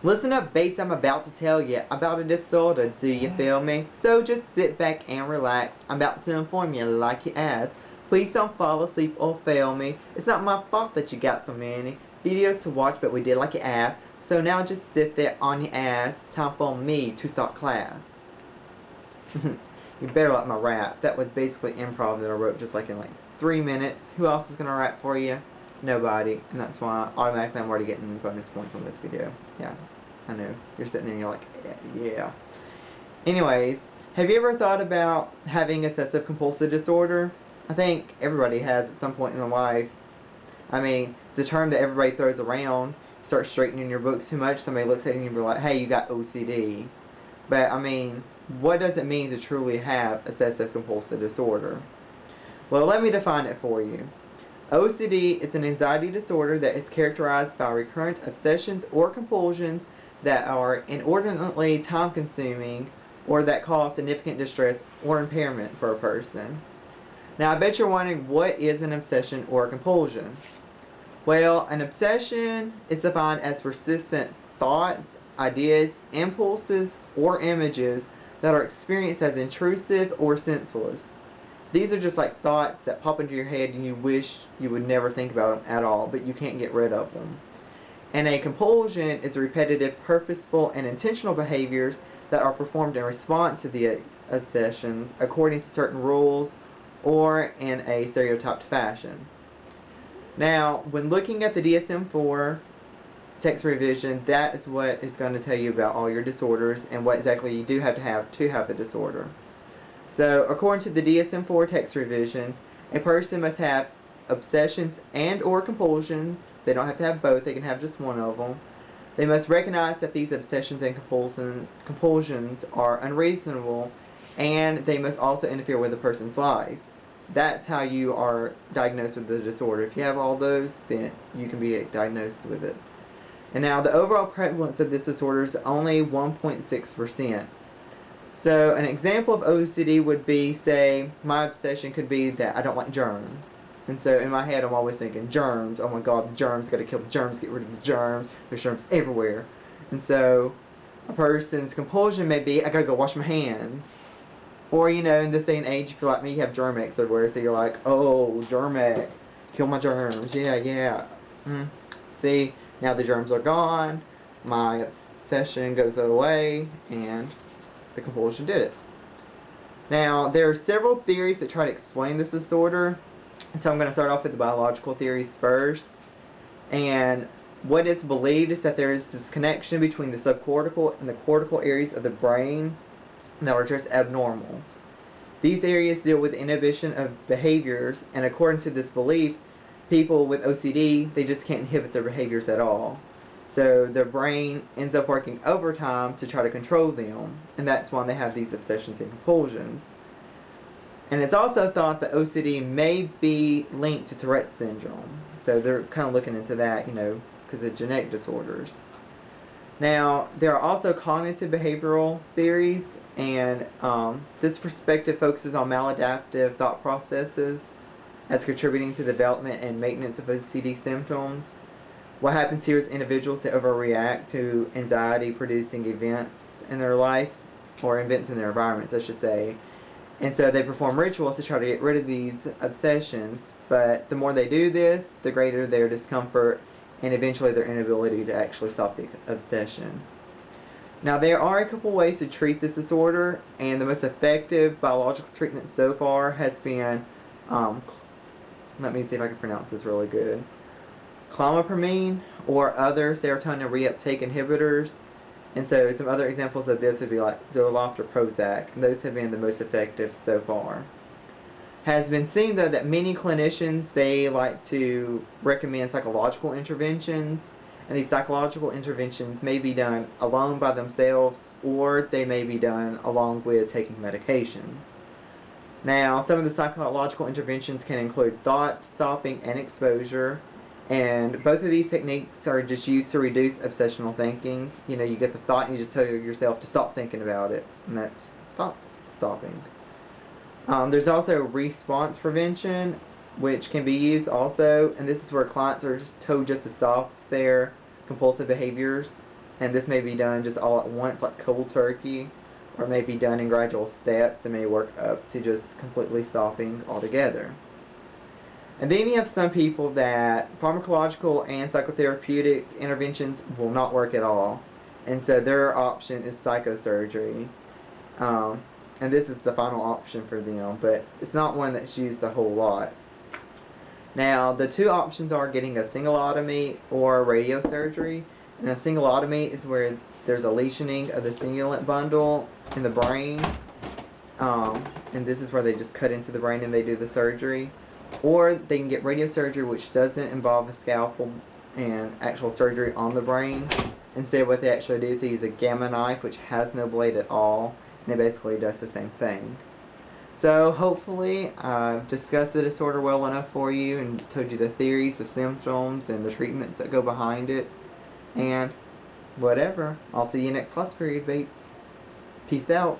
Listen up, Bates, I'm about to tell you about a disorder, do you feel me? So just sit back and relax, I'm about to inform you like you asked. Please don't fall asleep or fail me. It's not my fault that you got so many videos to watch, but we did like you asked. So now just sit there on your ass, it's time for me to start class. You better like my rap. That was basically improv that I wrote just like in like 3 minutes. Who else is gonna rap for you? Nobody. And that's why automatically I'm already getting bonus points on this video. Yeah, I know. You're sitting there and you're like, yeah. Anyways, have you ever thought about having obsessive compulsive disorder? I think everybody has at some point in their life. I mean, it's a term that everybody throws around. You start straightening your books too much, somebody looks at you and you're like, hey, you got OCD. But I mean, what does it mean to truly have obsessive compulsive disorder? Well, let me define it for you. OCD is an anxiety disorder that is characterized by recurrent obsessions or compulsions that are inordinately time-consuming or that cause significant distress or impairment for a person. Now, I bet you're wondering, what is an obsession or a compulsion? Well, an obsession is defined as persistent thoughts, ideas, impulses, or images that are experienced as intrusive or senseless. These are just like thoughts that pop into your head and you wish you would never think about them at all, but you can't get rid of them. And a compulsion is repetitive, purposeful, and intentional behaviors that are performed in response to the obsessions according to certain rules or in a stereotyped fashion. Now, when looking at the DSM-4 text revision, that is what is going to tell you about all your disorders and what exactly you do have to have the disorder. So, according to the DSM-4 text revision, a person must have obsessions and or compulsions. They don't have to have both, they can have just one of them. They must recognize that these obsessions and compulsions are unreasonable, and they must also interfere with a person's life. That's how you are diagnosed with the disorder. If you have all those, then you can be diagnosed with it. And now the overall prevalence of this disorder is only 1.6%. So an example of OCD would be, say, my obsession could be that I don't like germs. And so in my head I'm always thinking, germs, oh my god, the germs, gotta kill the germs, get rid of the germs, there's germs everywhere. And so a person's compulsion may be, I gotta go wash my hands. Or, you know, in this day and age, if you're like me, you have Germ-X everywhere, so you're like, oh, Germ-X, kill my germs, yeah. See, now the germs are gone, my obsession goes away, and the compulsion did it. Now, there are several theories that try to explain this disorder, so I'm going to start off with the biological theories first. And what it's believed is that there is this connection between the subcortical and the cortical areas of the brain that are just abnormal. These areas deal with inhibition of behaviors, and according to this belief, people with OCD, they just can't inhibit their behaviors at all. So their brain ends up working overtime to try to control them, and that's why they have these obsessions and compulsions. And it's also thought that OCD may be linked to Tourette syndrome. So they're kind of looking into that, you know, because of genetic disorders. Now, there are also cognitive behavioral theories, and this perspective focuses on maladaptive thought processes as contributing to the development and maintenance of OCD symptoms. What happens here is individuals that overreact to anxiety-producing events in their life, or events in their environments, I should say. And so they perform rituals to try to get rid of these obsessions, but the more they do this, the greater their discomfort and eventually their inability to actually stop the obsession. Now, there are a couple ways to treat this disorder, and the most effective biological treatment so far has been, let me see if I can pronounce this really good, clomipramine or other serotonin reuptake inhibitors. And so some other examples of this would be like Zoloft or Prozac, and those have been the most effective so far. Has been seen though that many clinicians, they like to recommend psychological interventions, and these psychological interventions may be done alone by themselves, or they may be done along with taking medications. Now, some of the psychological interventions can include thought stopping and exposure, and both of these techniques are just used to reduce obsessional thinking. You know, you get the thought and you just tell yourself to stop thinking about it, and that's stopping. There's also response prevention, which can be used also, and this is where clients are told just to stop their compulsive behaviors. And this may be done just all at once, like cold turkey, or may be done in gradual steps and may work up to just completely stopping altogether. And then you have some people that pharmacological and psychotherapeutic interventions will not work at all. And so their option is psychosurgery. Um, and this is the final option for them, but it's not one that's used a whole lot. Now, the two options are getting a cingulotomy or radiosurgery. And a cingulotomy is where there's a lesioning of the cingulate bundle in the brain. And this is where they just cut into the brain and they do the surgery. Or they can get radiosurgery, which doesn't involve a scalpel and actual surgery on the brain. Instead, what they actually do is they use a gamma knife, which has no blade at all, and it basically does the same thing. So hopefully I've discussed the disorder well enough for you and told you the theories, the symptoms, and the treatments that go behind it. And whatever. I'll see you next class period, Bates. Peace out.